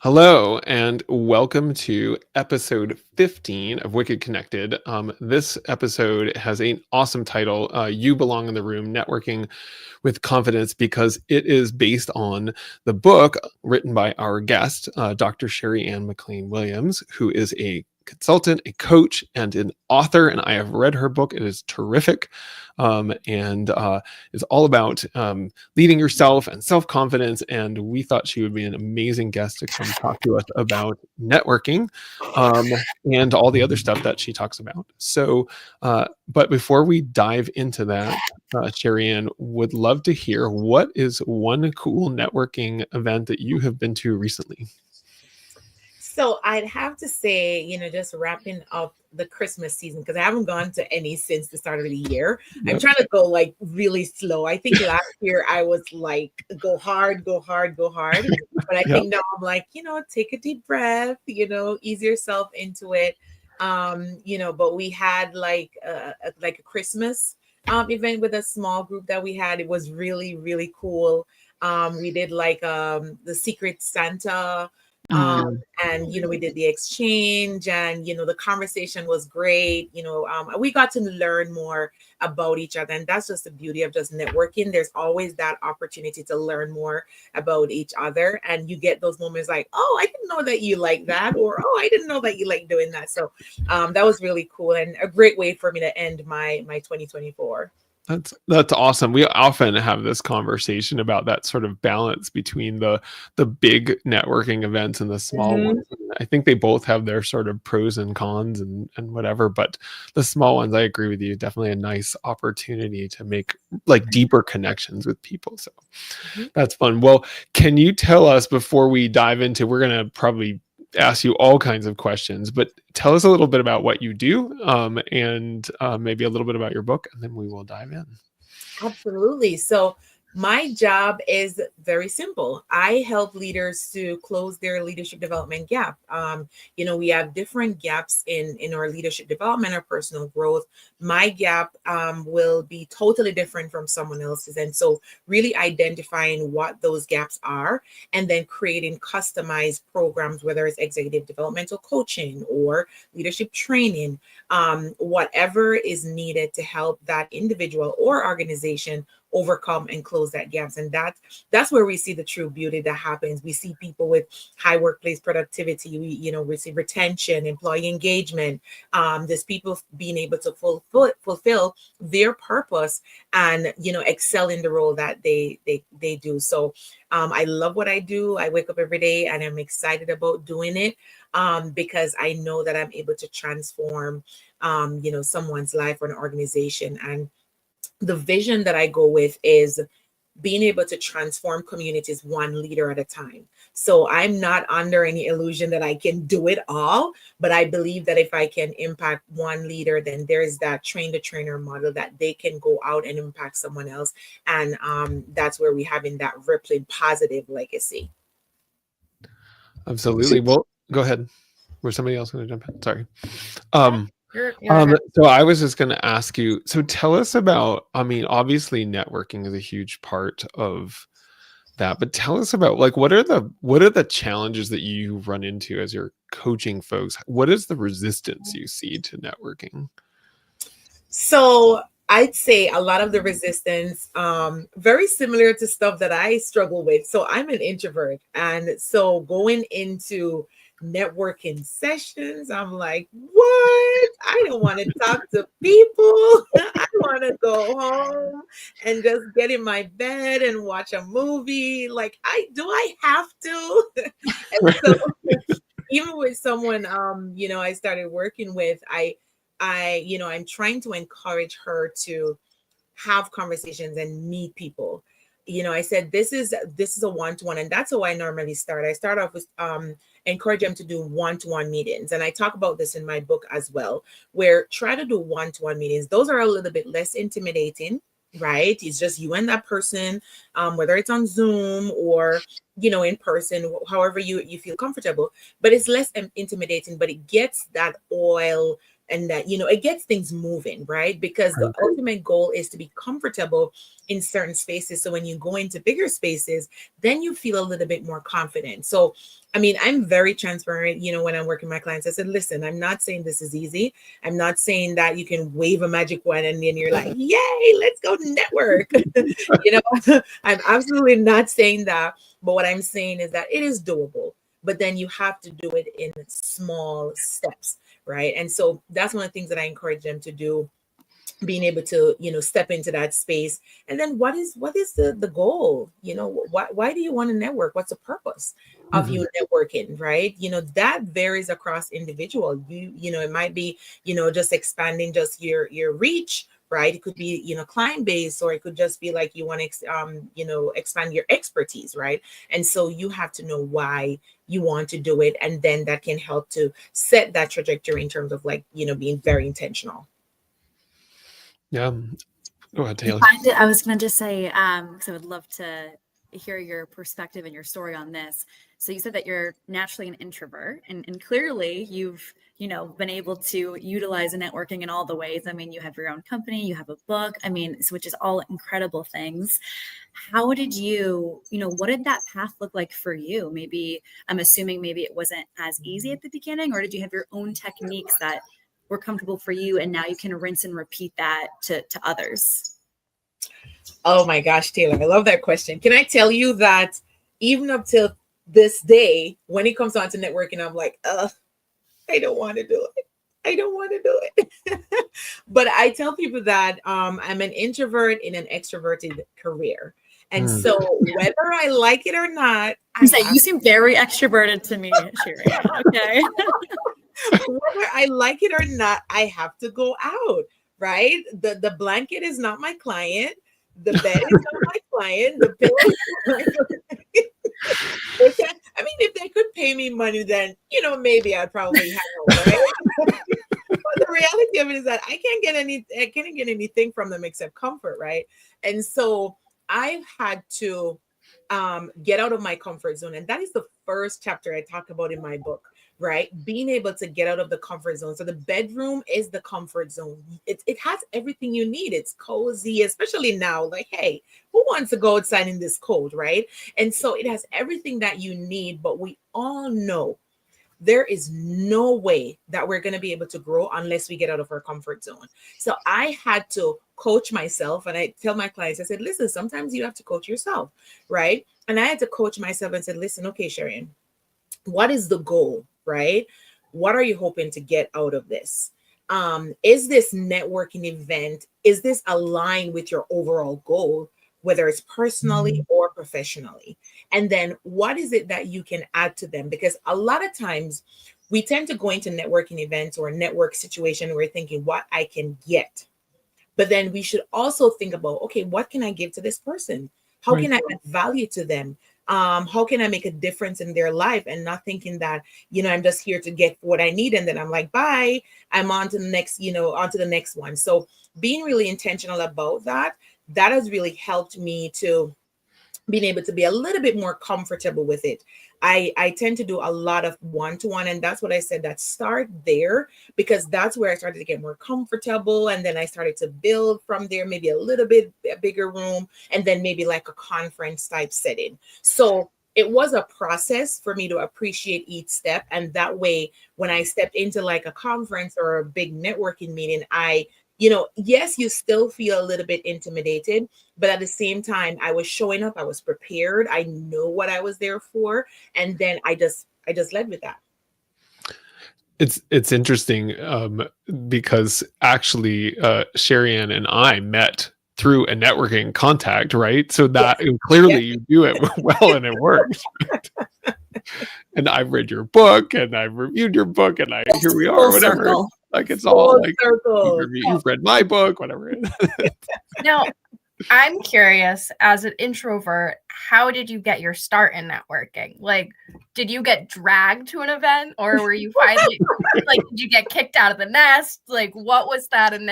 Hello, and welcome to episode 15 of Wicked Connected. This episode has an awesome title, You Belong in the Room, Networking with Confidence, because it is based on the book written by our guest, Dr. Sheri-ann McLean-Williams, who is a consultant, a coach, and an author. And I have read her book. It is terrific. And is all about leading yourself and self-confidence. And we thought she would be an amazing guest to come talk to us about networking and all the other stuff that she talks about. So, but before we dive into that, Sheri-ann, would love to hear, what is one cool networking event that you have been to recently? So I'd have to say, just wrapping up the Christmas season, because I haven't gone to any since the start of the year. I'm Yep. trying to go like really slow. I think last year I was like, go hard, go hard, go hard. But I Yep. think now I'm like, take a deep breath, ease yourself into it. But we had like a Christmas event with a small group that we had. It was really, really cool. We did like the Secret Santa. Um, Mm. and we did the exchange, and the conversation was great. We got to learn more about each other, and that's just the beauty of just networking. There's always that opportunity to learn more about each other, and you get those moments like, oh, I didn't know that you like that, or oh, I didn't know that you like doing that. So that was really cool and a great way for me to end my 2024. That's awesome. We often have this conversation about that sort of balance between the big networking events and the small Mhm. ones. I think they both have their sort of pros and cons and whatever, but the small ones, I agree with you, definitely a nice opportunity to make like deeper connections with people. So Mhm. that's fun. Well, can you tell us, before we dive into, we're going to probably ask you all kinds of questions, but tell us a little bit about what you do, and maybe a little bit about your book, and then we will dive in. Absolutely. So, my job is very simple. I help leaders to close their leadership development gap. We have different gaps in our leadership development or personal growth. My gap will be totally different from someone else's. And so, really identifying what those gaps are and then creating customized programs, whether it's executive developmental coaching or leadership training, whatever is needed to help that individual or organization overcome and close that gaps. And that's where we see the true beauty that happens. We see people with high workplace productivity. We see retention, employee engagement. There's people being able to fulfill their purpose and excel in the role that they do. So I love what I do. I wake up every day and I'm excited about doing it, because I know that I'm able to transform someone's life or an organization. And the vision that I go with is being able to transform communities one leader at a time. So I'm not under any illusion that I can do it all, but I believe that if I can impact one leader, then there's that train the trainer model that they can go out and impact someone else. And that's where we have in that rippling positive legacy. Absolutely. Well, go ahead. Was somebody else going to jump in? Sorry. Oh, Um, you're ahead. so I was just going to ask you, so tell us about, I mean, obviously networking is a huge part of that, but tell us about, like, what are the challenges that you run into as you're coaching folks? What is the resistance you see to networking? So I'd say a lot of the resistance, very similar to stuff that I struggle with. So I'm an introvert. And so going into networking sessions, I'm like, what? I don't want to talk to people. I want to go home and just get in my bed and watch a movie. Like, I have to? And so even with someone I started working with, I'm trying to encourage her to have conversations and meet people. I said this is a one-to-one, and that's how I normally start. I start off with encourage them to do one-to-one meetings, and I talk about this in my book as well, where try to do one-to-one meetings. Those are a little bit less intimidating, right? It's just you and that person, whether it's on Zoom or in person, however you feel comfortable. But it's less intimidating, but it gets that oil and that, it gets things moving, right? Because the Right. ultimate goal is to be comfortable in certain spaces. So when you go into bigger spaces, then you feel a little bit more confident. So, I mean, I'm very transparent, when I'm working with my clients. I said, listen, I'm not saying this is easy. I'm not saying that you can wave a magic wand and then you're like, yay, let's go network. I'm absolutely not saying that. But what I'm saying is that it is doable, but then you have to do it in small steps, right? And so that's one of the things that I encourage them to do, being able to step into that space. And then what is the goal? Why do you want to network? What's the purpose of Mhm. you networking, right? That varies across individual. It might be just expanding just your reach, right? It could be client base, or it could just be like you want to expand your expertise, right? And so you have to know why you want to do it, and then that can help to set that trajectory in terms of like being very intentional. Yeah. Go ahead, I Taylor. find it, I was going to just say, because I would love to hear your perspective and your story on this. So you said that you're naturally an introvert, and clearly you've, been able to utilize networking in all the ways. I mean, you have your own company, you have a book, I mean, which is all incredible things. How did what did that path look like for you? Maybe, I'm assuming maybe it wasn't as easy at the beginning, or did you have your own techniques that were comfortable for you and now you can rinse and repeat that to others? Oh my gosh, Taylor, I love that question. Can I tell you that even up till this day, when it comes on to networking, I'm like, I don't want to do it. I don't want to do it. But I tell people that I'm an introvert in an extroverted career. And Mm. so whether I like it or not, You say you seem very extroverted to me, Sheri-ann. Okay. whether I like it or not, I have to go out, right? The blanket is not my client. The bed is not my client. The pillow is not my client. I mean, if they could pay me money, then maybe I'd probably hang out, right? But the reality of it is that I can't get anything from them except comfort, right? And so I've had to get out of my comfort zone. And that is the first chapter I talk about in my book, right? Being able to get out of the comfort zone. So the bedroom is the comfort zone. It has everything you need. It's cozy, especially now. Like, hey, who wants to go outside in this cold, right? And so it has everything that you need. But we all know there is no way that we're going to be able to grow unless we get out of our comfort zone. So I had to coach myself, and I tell my clients, I said, listen, sometimes you have to coach yourself, right? And I had to coach myself and said, listen, okay, Sheri-ann, what is the goal, right? What are you hoping to get out of this? Is this networking event, is this aligned with your overall goal, whether it's personally or professionally? And then what is it that you can add to them? Because a lot of times we tend to go into networking events or network situation where we're thinking what I can get. But then we should also think about, okay, what can I give to this person? How Right. can I add value to them? How can I make a difference in their life, and not thinking that, I'm just here to get what I need. And then I'm like, bye, I'm on to the next, on to the next one. So being really intentional about that has really helped me to being able to be a little bit more comfortable with it. I tend to do a lot of one-to-one, and that's what I said, that start there, because that's where I started to get more comfortable, and then I started to build from there, maybe a little bit a bigger room, and then maybe like a conference type setting. So it was a process for me to appreciate each step, and that way when I stepped into like a conference or a big networking meeting, yes, you still feel a little bit intimidated, but at the same time, I was showing up, I was prepared, I know what I was there for, and then I just led with that. It's interesting because actually Sheri-ann and I met through a networking contact, right? So that Yes. clearly you do it well and it works. And I've read your book and I've reviewed your book and here we are, Full whatever. circle. Like it's all Full like circle. you've read my book, whatever. Now, I'm curious, as an introvert, how did you get your start in networking? Like, did you get dragged to an event, or were you finally like, did you get kicked out of the nest? Like, what was that? And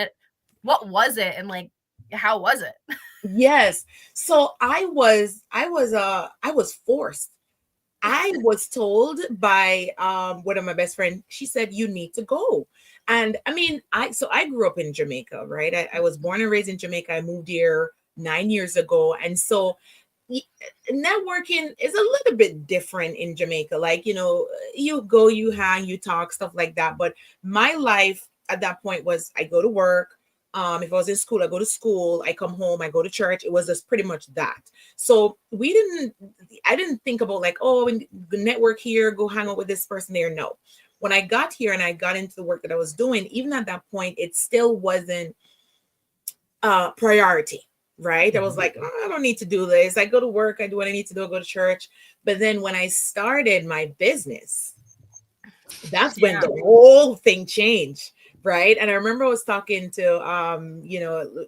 what was it? And like, how was it? Yes. So I was forced. I was told by one of my best friends, she said, you need to go. And I mean, I grew up in Jamaica, right? I was born and raised in Jamaica. I moved here 9 years ago. And so networking is a little bit different in Jamaica. Like, you go, you hang, you talk, stuff like that. But my life at that point was I go to work. If I was in school, I go to school, I come home, I go to church. It was just pretty much that. So I didn't think about like, oh, the network here, go hang out with this person there. No. When I got here and I got into the work that I was doing, even at that point, it still wasn't priority, right? I was like, oh, I don't need to do this. I go to work, I do what I need to do, I go to church. But then when I started my business, that's when the whole thing changed, right? And I remember I was talking to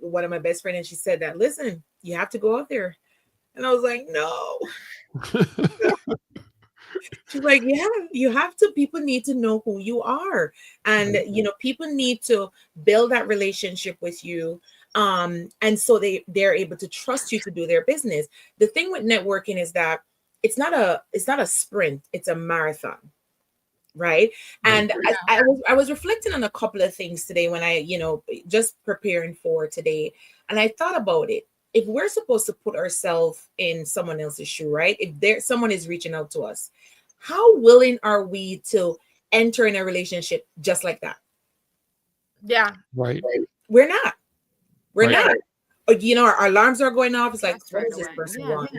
one of my best friends, and she said that, listen, you have to go out there. And I was like, no. She's like, yeah, you have to. People need to know who you are. And, people need to build that relationship with you. And so they're able to trust you to do their business. The thing with networking is that it's not a sprint, it's a marathon. Right. And I was reflecting on a couple of things today when I, just preparing for today. And I thought about it. If we're supposed to put ourselves in someone else's shoe, right? If someone is reaching out to us, how willing are we to enter in a relationship just like that? Yeah. Right. We're not. We're not. Our alarms are going off. It's like, what does this person want?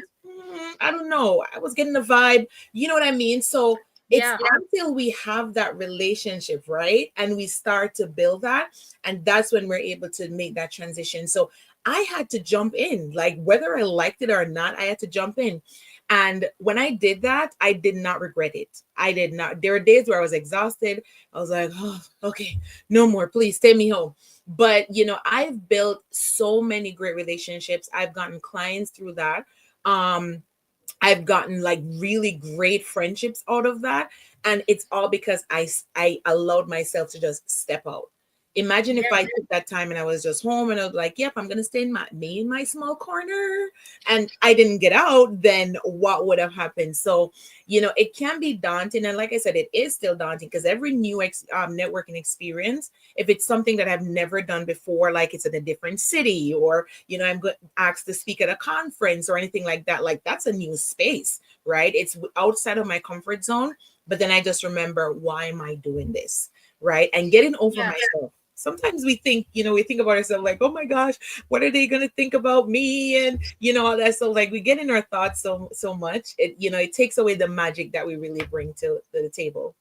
I don't know. I was getting the vibe. You know what I mean? So it's until we have that relationship, right? And we start to build that. And that's when we're able to make that transition. So I had to jump in, like whether I liked it or not, I had to jump in. And when I did that, I did not regret it. I did not. There were days where I was exhausted. I was like, oh, okay, no more, please take me home. But, I've built so many great relationships. I've gotten clients through that. I've gotten like really great friendships out of that. And it's all because I allowed myself to just step out. Imagine if I took that time and I was just home and I was like, yep, I'm going to stay in my small corner, and I didn't get out, then what would have happened? So, it can be daunting. And like I said, it is still daunting because every new networking experience, if it's something that I've never done before, like it's in a different city or, I'm asked to speak at a conference or anything like that, like that's a new space, right? It's outside of my comfort zone. But then I just remember, why am I doing this? Right. And getting over myself. Sometimes we think about ourselves like, oh my gosh, what are they going to think about me? And, all that. So like we get in our thoughts so much, it takes away the magic that we really bring to the table.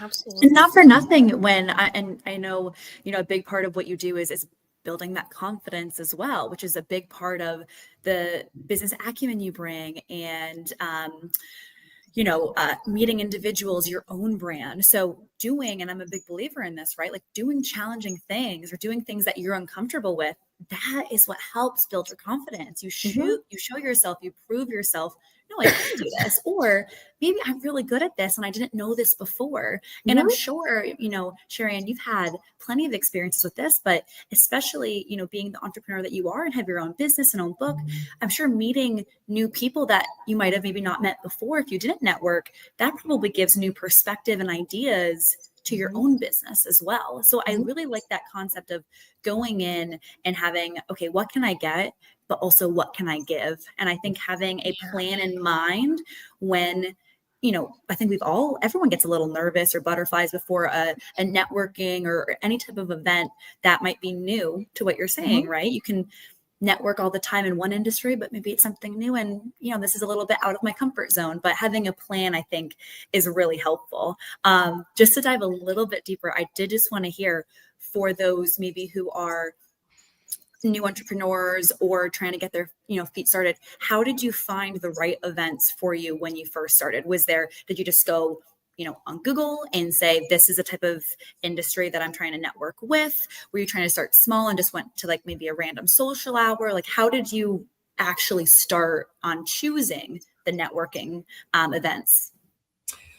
Absolutely. And not for nothing I know, a big part of what you do is building that confidence as well, which is a big part of the business acumen you bring and, meeting individuals, your own brand. So and I'm a big believer in this, right? Like doing challenging things or doing things that you're uncomfortable with, that is what helps build your confidence. You show yourself, you prove yourself. No, I can do this. Or maybe I'm really good at this and I didn't know this before. And I'm sure, Sheri-ann, you've had plenty of experiences with this, but especially, being the entrepreneur that you are and have your own business and own book, I'm sure meeting new people that you might have maybe not met before if you didn't network, that probably gives new perspective and ideas to your own business as well. So I really like that concept of going in and having, okay, what can I get? But also what can I give? And I think having a plan in mind when, I think everyone gets a little nervous or butterflies before a networking or any type of event that might be new to what you're saying, right? You can network all the time in one industry, but maybe it's something new and, this is a little bit out of my comfort zone, but having a plan, I think, is really helpful. Just to dive a little bit deeper, I did just want to hear for those maybe who are new entrepreneurs or trying to get their feet started, how did you find the right events for you when you first started? Did you just go on Google and say, this is a type of industry that I'm trying to network with? Were you trying to start small and just went to like maybe a random social hour? Like, how did you actually start on choosing the networking events?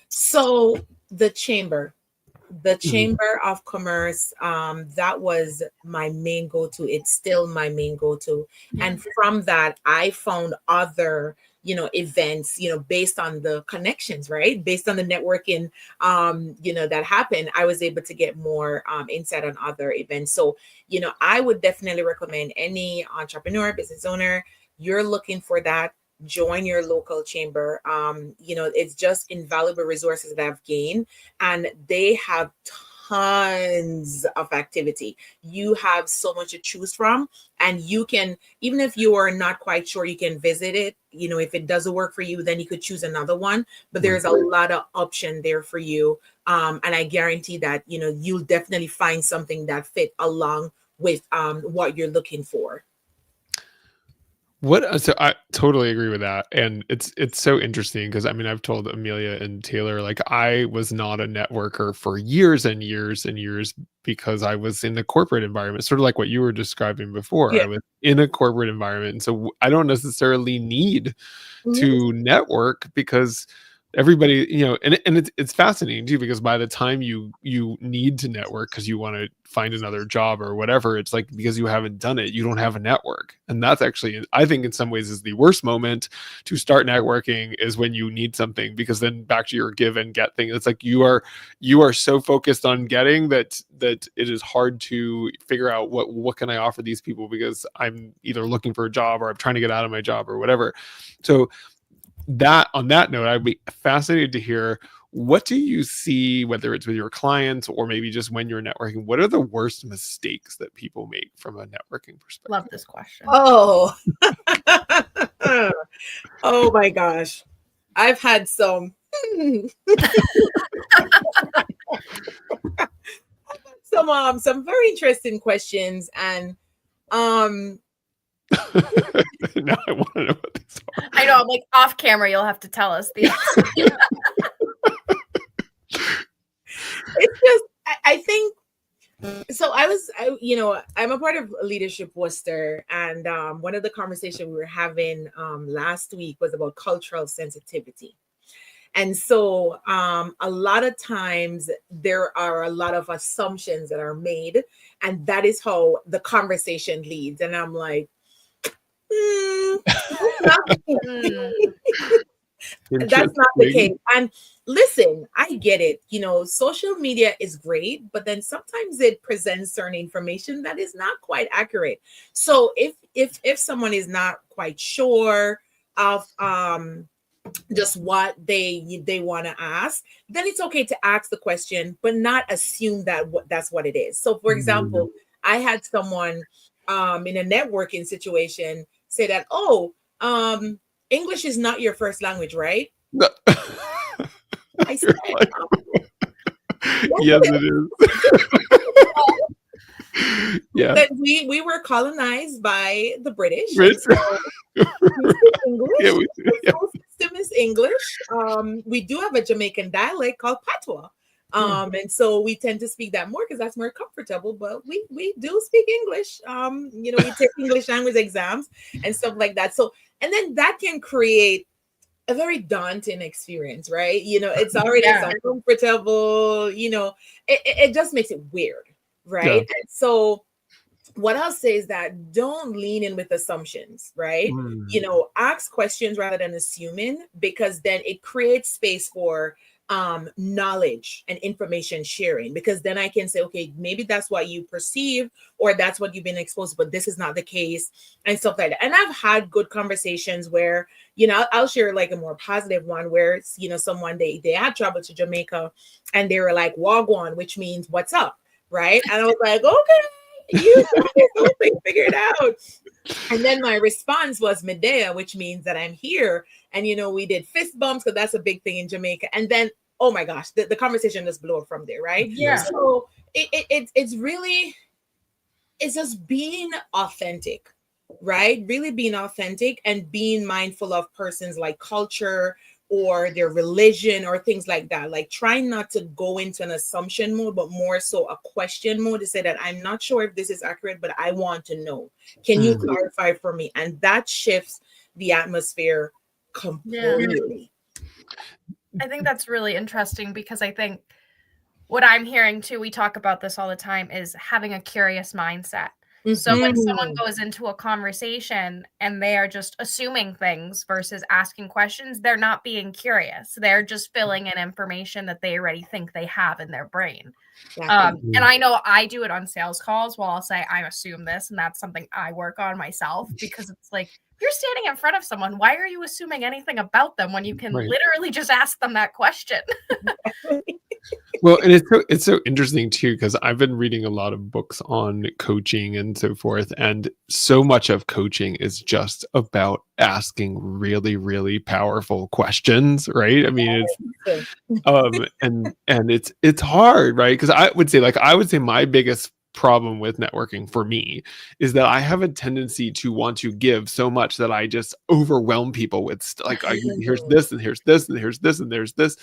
So the Chamber of Commerce, that was my main go-to. It's still my main go-to. And from that, I found other events, based on the connections, right? Based on the networking, that happened, I was able to get more insight on other events. So, I would definitely recommend any entrepreneur, business owner, you're looking for that, join your local chamber. It's just invaluable resources that I've gained, and they have tons of activity. You have so much to choose from, and you can, even if you are not quite sure, you can visit it. If it doesn't work for you, then you could choose another one, but there's a lot of option there for you. And I guarantee that, you'll definitely find something that fit along with what you're looking for. So I totally agree with that. And it's so interesting because I've told Amelia and Taylor, like, I was not a networker for years and years and years because I was in the corporate environment, sort of like what you were describing before. Yeah. I was in a corporate environment. And so I don't necessarily need to network because everybody, and it's fascinating too, because by the time you need to network because you want to find another job or whatever, it's like, because you haven't done it, you don't have a network. And that's actually, I think, in some ways is the worst moment to start networking, is when you need something, because then back to your give and get thing, it's like you are so focused on getting that it is hard to figure out what can I offer these people, because I'm either looking for a job or I'm trying to get out of my job or whatever. So that, on that note, I'd be fascinated to hear, what do you see, whether it's with your clients or maybe just when you're networking, what are the worst mistakes that people make from a networking perspective? Love this question. Oh, oh my gosh. I've had some some very interesting questions, and now I want to know what these are. I know, I'm like, off camera, you'll have to tell us the it's just, I think so. I'm a part of Leadership Worcester, and one of the conversations we were having last week was about cultural sensitivity. And so a lot of times there are a lot of assumptions that are made, and that is how the conversation leads. And I'm like, that's not the case. And listen, I get it. Social media is great, but then sometimes it presents certain information that is not quite accurate. So if someone is not quite sure of just what they want to ask, then it's okay to ask the question, but not assume that that's what it is. So for example, I had someone in a networking situation say that, English is not your first language, right? No. I said, yes, it is. Yeah. That we were colonized by the British. Right. So English. Yeah, we do. Yeah. System is English. We do have a Jamaican dialect called patois. And so we tend to speak that more because that's more comfortable, but we do speak English. We take English language exams and stuff like that. So, and then that can create a very daunting experience, right? It's already uncomfortable, it just makes it weird, right? And so what I'll say is that don't lean in with assumptions, right? Ask questions rather than assuming, because then it creates space for knowledge and information sharing, because then I can say, okay, maybe that's what you perceive or that's what you've been exposed to, but this is not the case, and stuff like that. And I've had good conversations where, I'll share like a more positive one where, someone, they had traveled to Jamaica and they were like, Wagwan, which means what's up, right? And I was like, okay, you figure it out. And then my response was Medea, which means that I'm here. And we did fist bumps because that's a big thing in Jamaica. And then, oh my gosh, the conversation just blew up from there, right? Yeah. So it's really, it's just being authentic, right? Really being authentic and being mindful of persons like culture or their religion or things like that. Like trying not to go into an assumption mode, but more so a question mode to say that I'm not sure if this is accurate, but I want to know. Can you clarify for me? And that shifts the atmosphere completely. I think that's really interesting, because I think what I'm hearing too, we talk about this all the time, is having a curious mindset. So when someone Mhm. goes into a conversation and they are just assuming things versus asking questions, they're not being curious. They're just filling in information that they already think they have in their brain. Exactly. And I know I do it on sales calls. Well, I'll say I assume this, and that's something I work on myself, because it's like, you're standing in front of someone. Why are you assuming anything about them when you can Right. literally just ask them that question? Well, and it's so interesting too, because I've been reading a lot of books on coaching and so forth, and so much of coaching is just about asking really, really powerful questions, right? I mean, it's So, and it's hard, right? Because I would say my biggest problem with networking for me is that I have a tendency to want to give so much that I just overwhelm people with here's this and here's this and here's this and there's this.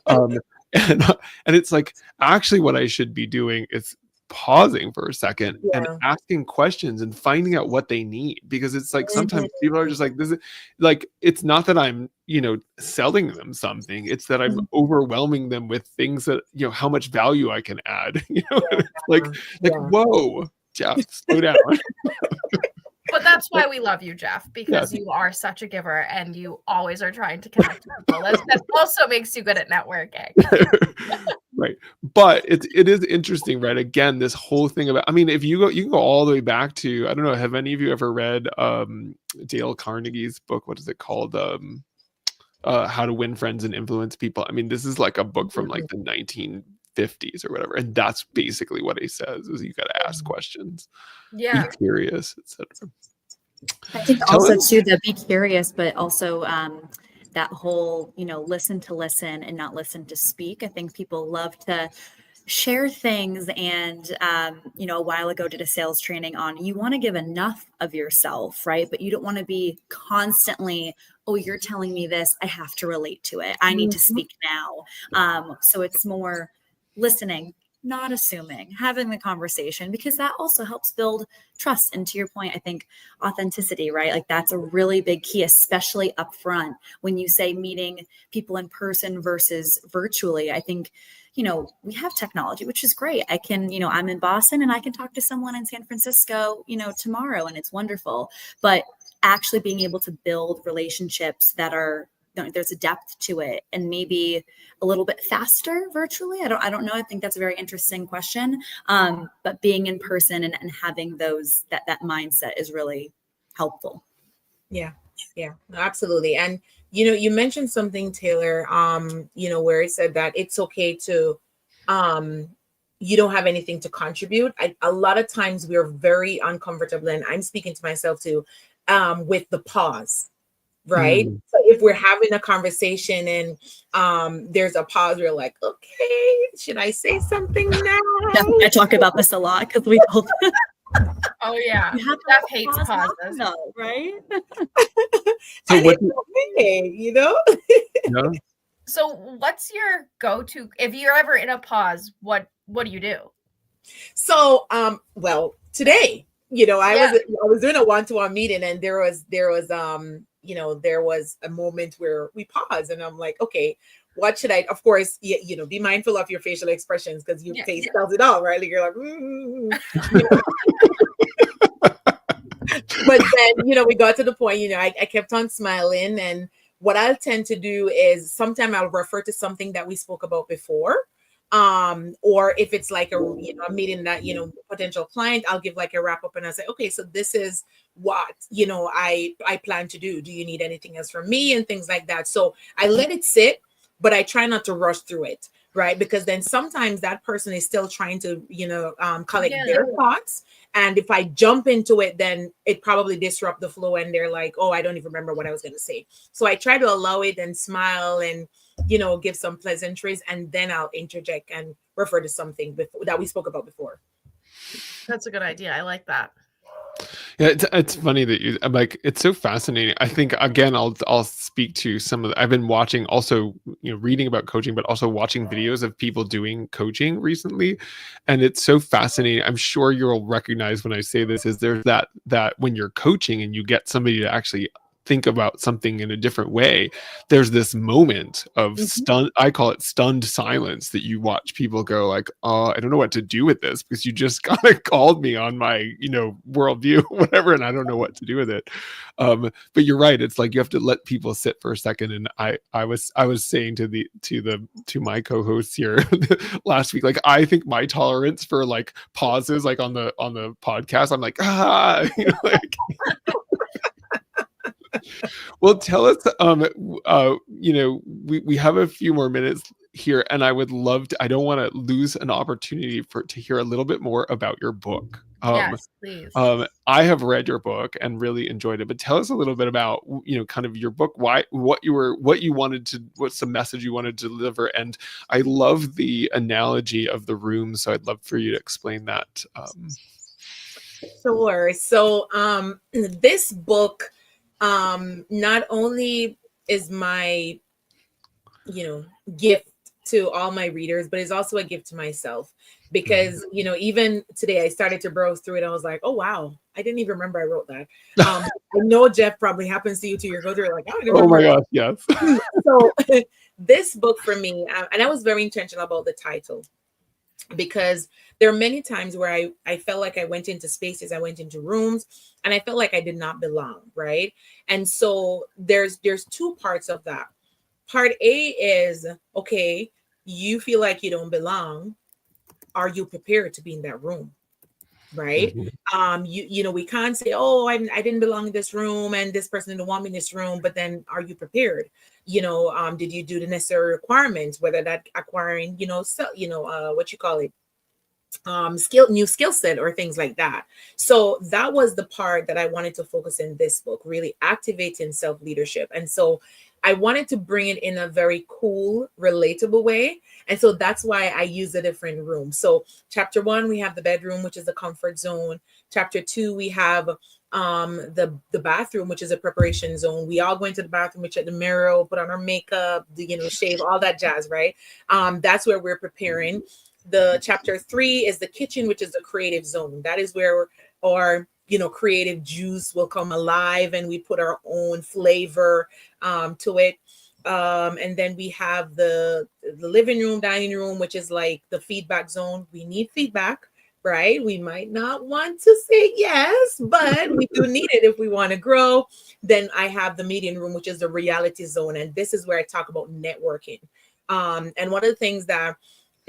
Um, and and it's like, actually what I should be doing is pausing for a second and yeah. asking questions and finding out what they need, because it's like sometimes Mhm. people are just like, this is like, it's not that I'm selling them something, it's that I'm Mhm. overwhelming them with things that how much value I can add. And it's like Yeah. whoa, Jeff, slow down. But that's why we love you, Jeff, because Yes. you are such a giver and you always are trying to connect with people. That also makes you good at networking. Right. But it is interesting, right? Again, this whole thing about, I mean, if you can go all the way back to, I don't know, have any of you ever read Dale Carnegie's book? What is it called? How to Win Friends and Influence People. I mean, this is like a book from like the 1950s or whatever. And that's basically what he says, is you got to ask questions. Yeah. Be curious, etc. I think Tell also us. too, the be curious, but also that whole, listen to listen and not listen to speak. I think people love to share things. And, a while ago did a sales training on, you want to give enough of yourself, right? But you don't want to be constantly, oh, you're telling me this, I have to relate to it. I need to speak now. So it's more listening, not assuming, having the conversation, because that also helps build trust. And to your point, I think authenticity, right? Like that's a really big key, especially upfront when you say meeting people in person versus virtually. I think, we have technology, which is great. I can, I'm in Boston and I can talk to someone in San Francisco, tomorrow, and it's wonderful. But actually being able to build relationships that are, there's a depth to it, and maybe a little bit faster virtually. I don't know. I think that's a very interesting question. But being in person and having that mindset is really helpful. Yeah, absolutely. And you mentioned something, Taylor, where it said that it's okay to you don't have anything to contribute. A lot of times we're very uncomfortable, and I'm speaking to myself too, with the pause, right? Mm. So if we're having a conversation and there's a pause, we're like, okay, should I say something now? I talk about this a lot because we both Oh yeah. you have Jeff to hates pause not to pauses. know, right? So And what? it's okay, Yeah. So what's your go-to if you're ever in a pause? What do you do? So, well, today, I was doing a one-to-one meeting, and there was a moment where we paused, and I'm like, okay, what should I? Of course, be mindful of your facial expressions, because your face tells it all, right? Like you're like, But then, we got to the point, I kept on smiling, and what I'll tend to do is sometimes I'll refer to something that we spoke about before. Or if it's like a meeting that, potential client, I'll give like a wrap up, and I'll say, okay, so this is what, I plan to do. Do you need anything else from me? And things like that. So I let it sit, but I try not to rush through it. Right. Because then sometimes that person is still trying to, collect their thoughts. And if I jump into it, then it probably disrupt the flow, and they're like, oh, I don't even remember what I was going to say. So I try to allow it and smile and, give some pleasantries, and then I'll interject and refer to something that we spoke about before. That's a good idea. I like that. Yeah, it's funny that I'm like, it's so fascinating. I think again, I'll speak to some of I've been watching, also, reading about coaching, but also watching videos of people doing coaching recently, and it's so fascinating. I'm sure you'll recognize when I say this, is there's that when you're coaching and you get somebody to actually think about something in a different way, there's this moment of I call it stunned silence, that you watch people go like, oh, I don't know what to do with this, because you just kind of called me on my, worldview, whatever, and I don't know what to do with it. But you're right. It's like you have to let people sit for a second. And I was saying to my co-hosts here last week, like, I think my tolerance for like pauses, like on the podcast, I'm like, like. Well, tell us, we have a few more minutes here, and I would love to, I don't want to lose an opportunity to hear a little bit more about your book. Yes, please. I have read your book and really enjoyed it, but tell us a little bit about, kind of your book, what's the message you wanted to deliver. And I love the analogy of the room. So I'd love for you to explain that. Sure. So, this book, not only is my, gift to all my readers, but it's also a gift to myself, because, even today I started to browse through it. And I was like, oh, wow, I didn't even remember I wrote that. I know, Jeff, probably happens to you too. You go through it like, oh my gosh, yes. So this book for me, and I was very intentional about the title, because there are many times where I felt like I went into spaces, I went into rooms, and I felt like I did not belong, right? And so there's two parts of that. Part A is, okay, you feel like you don't belong. Are you prepared to be in that room? Right? We can't say, oh, I didn't belong in this room, and this person didn't want me in this room, but then are you prepared? Did you do the necessary requirements, whether that acquiring, what you call it, new skill set or things like that. So that was the part that I wanted to focus in this book, really activating self-leadership. And so I wanted to bring it in a very cool, relatable way. And so that's why I use a different room. So chapter 1, we have the bedroom, which is the comfort zone. Chapter 2, we have the bathroom, which is a preparation zone. We all go into the bathroom, we check the mirror, put on our makeup, shave, all that jazz, right? That's where we're preparing. The chapter 3 is the kitchen, which is the creative zone. That is where our creative juice will come alive, and we put our own flavor to it. And then we have the living room, dining room, which is like the feedback zone. We need feedback, right? We might not want to say yes, but we do need it if we want to grow. Then I have the meeting room, which is the reality zone. And this is where I talk about networking. And one of the things that,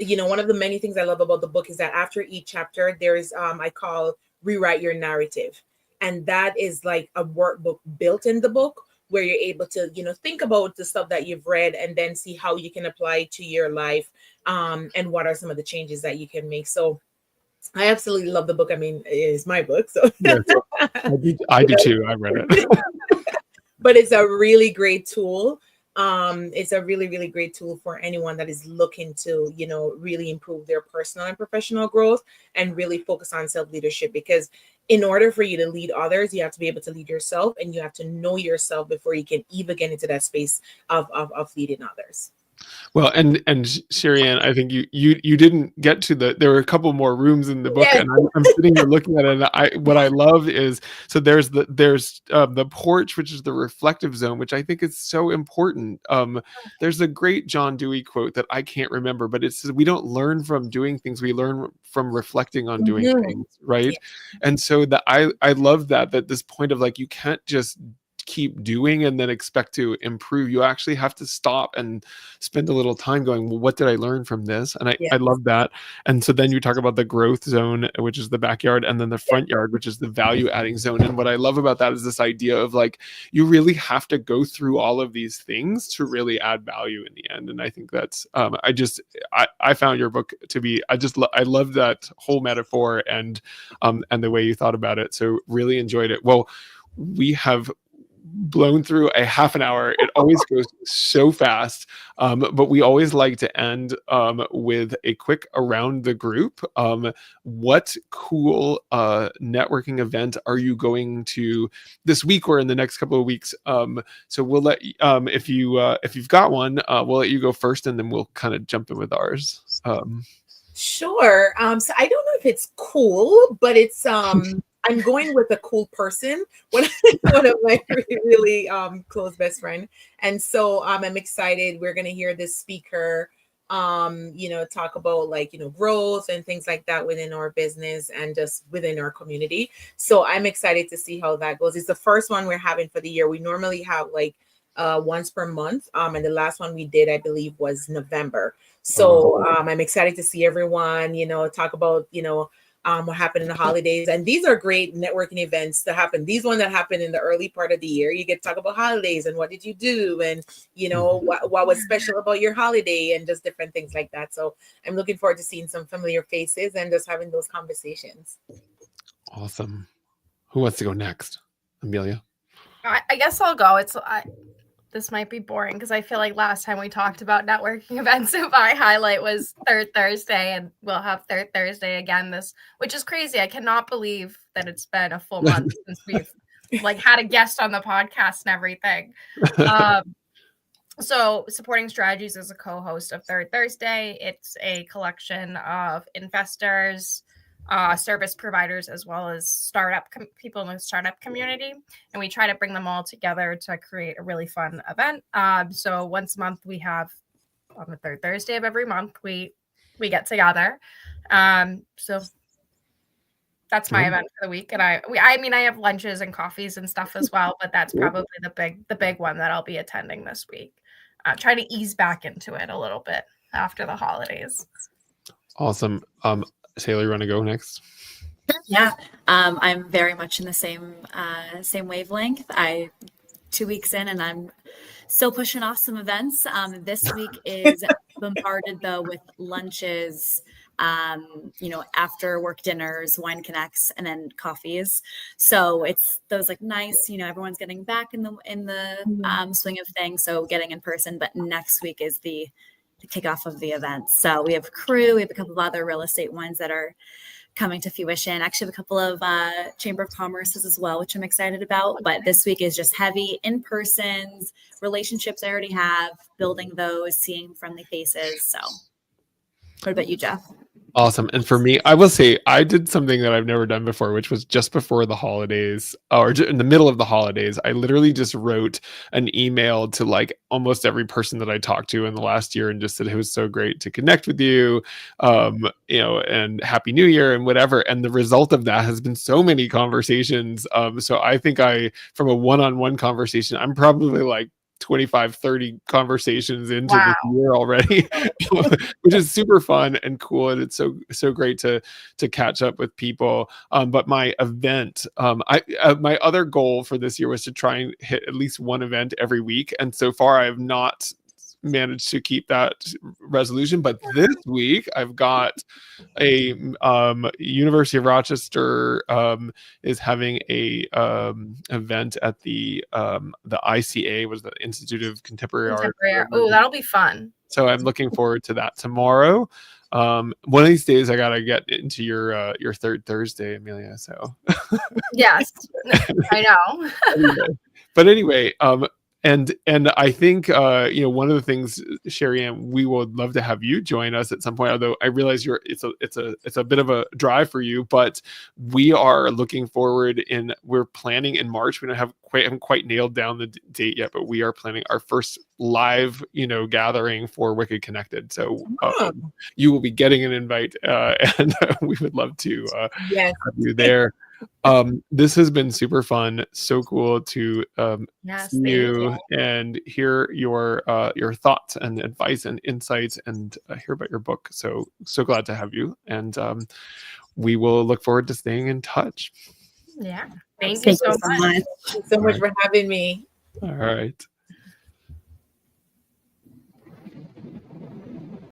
one of the many things I love about the book is that after each chapter, there's, I call rewrite your narrative. And that is like a workbook built in the book, where you're able to, think about the stuff that you've read and then see how you can apply it to your life, and what are some of the changes that you can make. So I absolutely love the book. I mean, it's my book. So yes, I do too. I read it. But it's a really great tool. It's a really, really great tool for anyone that is looking to, really improve their personal and professional growth and really focus on self-leadership. Because in order for you to lead others, you have to be able to lead yourself, and you have to know yourself before you can even get into that space of leading others. Well, and Sheri-ann, I think you didn't get to there were a couple more rooms in the book, yes. And I'm sitting here looking at it. And what I love is, so there's the porch, which is the reflective zone, which I think is so important. There's a great John Dewey quote that I can't remember, but it says, we don't learn from doing things, we learn from reflecting on doing things, right? Yeah. And so I love that this point of like, you can't just keep doing and then expect to improve. You actually have to stop and spend a little time going, well, what did I learn from this? And I love that. And so then you talk about the growth zone, which is the backyard, and then the front yard, which is the value adding zone. And what I love about that is this idea of like, you really have to go through all of these things to really add value in the end. And I think that's, I found your book to be, I love that whole metaphor and the way you thought about it. So really enjoyed it. Well, we have blown through a half an hour. It always goes so fast, but we always like to end with a quick around the group. What cool networking event are you going to this week or in the next couple of weeks? So we'll let if you've got one, we'll let you go first, and then we'll kind of jump in with ours. Sure. So I don't know if it's cool, but it's I'm going with a cool person, one of my really close best friend. And so I'm excited. We're gonna hear this speaker talk about like, growth and things like that within our business and just within our community. So I'm excited to see how that goes. It's the first one we're having for the year. We normally have like once per month. And the last one we did, I believe, was November. So I'm excited to see everyone, talk about, what happened in the holidays. And these are great networking events to happen. These ones that happen in the early part of the year, you get to talk about holidays and what did you do? And, what was special about your holiday and just different things like that. So I'm looking forward to seeing some familiar faces and just having those conversations. Awesome. Who wants to go next? Amelia? I guess I'll go. This might be boring because I feel like last time we talked about networking events, my highlight was Third Thursday, and we'll have Third Thursday again which is crazy. I cannot believe that it's been a full month since we've like had a guest on the podcast and everything. So Supporting Strategies is a co-host of Third Thursday. It's a collection of investors, service providers, as well as people in the startup community. And we try to bring them all together to create a really fun event. So once a month, we have on the third Thursday of every month, we get together. So that's my event for the week. And I have lunches and coffees and stuff as well, but that's probably the big one that I'll be attending this week. Trying to ease back into it a little bit after the holidays. Awesome. Taylor, you want to go next? Yeah, I'm very much in the same wavelength. 2 weeks in, and I'm still pushing off some events. This week is bombarded though with lunches, after work dinners, wine connects, and then coffees. So it's those like nice, everyone's getting back in the swing of things. So getting in person, but next week is the kickoff of the event. So we have crew, we have a couple of other real estate ones that are coming to fruition. Actually have a couple of Chamber of Commerce's as well, which I'm excited about. But this week is just heavy in-persons, relationships I already have, building those, seeing friendly faces. So what about you, Jeff? Awesome. And for me, I will say I did something that I've never done before, which was just before the holidays or in the middle of the holidays. I literally just wrote an email to like almost every person that I talked to in the last year and just said it was so great to connect with you, and Happy New Year and whatever. And the result of that has been so many conversations. So I think from a one-on-one conversation, I'm probably like 25, 30 conversations into this year already, which is super fun and cool. And it's so great to catch up with people. But my event, my other goal for this year was to try and hit at least one event every week. And so far I have not managed to keep that resolution, but this week I've got a University of Rochester is having a event at the ICA, was the Institute of Contemporary Art. Oh, that'll be fun. So I'm looking forward to that tomorrow. One of these days I gotta get into your Third Thursday, Amelia. So yes, I know. But anyway, and I think one of the things, Sheri-ann, we would love to have you join us at some point. Although I realize it's a bit of a drive for you, but we are looking forward. We're planning in March. We haven't quite nailed down the date yet, but we are planning our first live gathering for Wicked Connected. So you will be getting an invite, and we would love to have you there. This has been super fun, so cool to see you and hear your thoughts and advice and insights and hear about your book. So glad to have you, and we will look forward to staying in touch. Yeah, thank you so much. Thank you so much for having me. All right.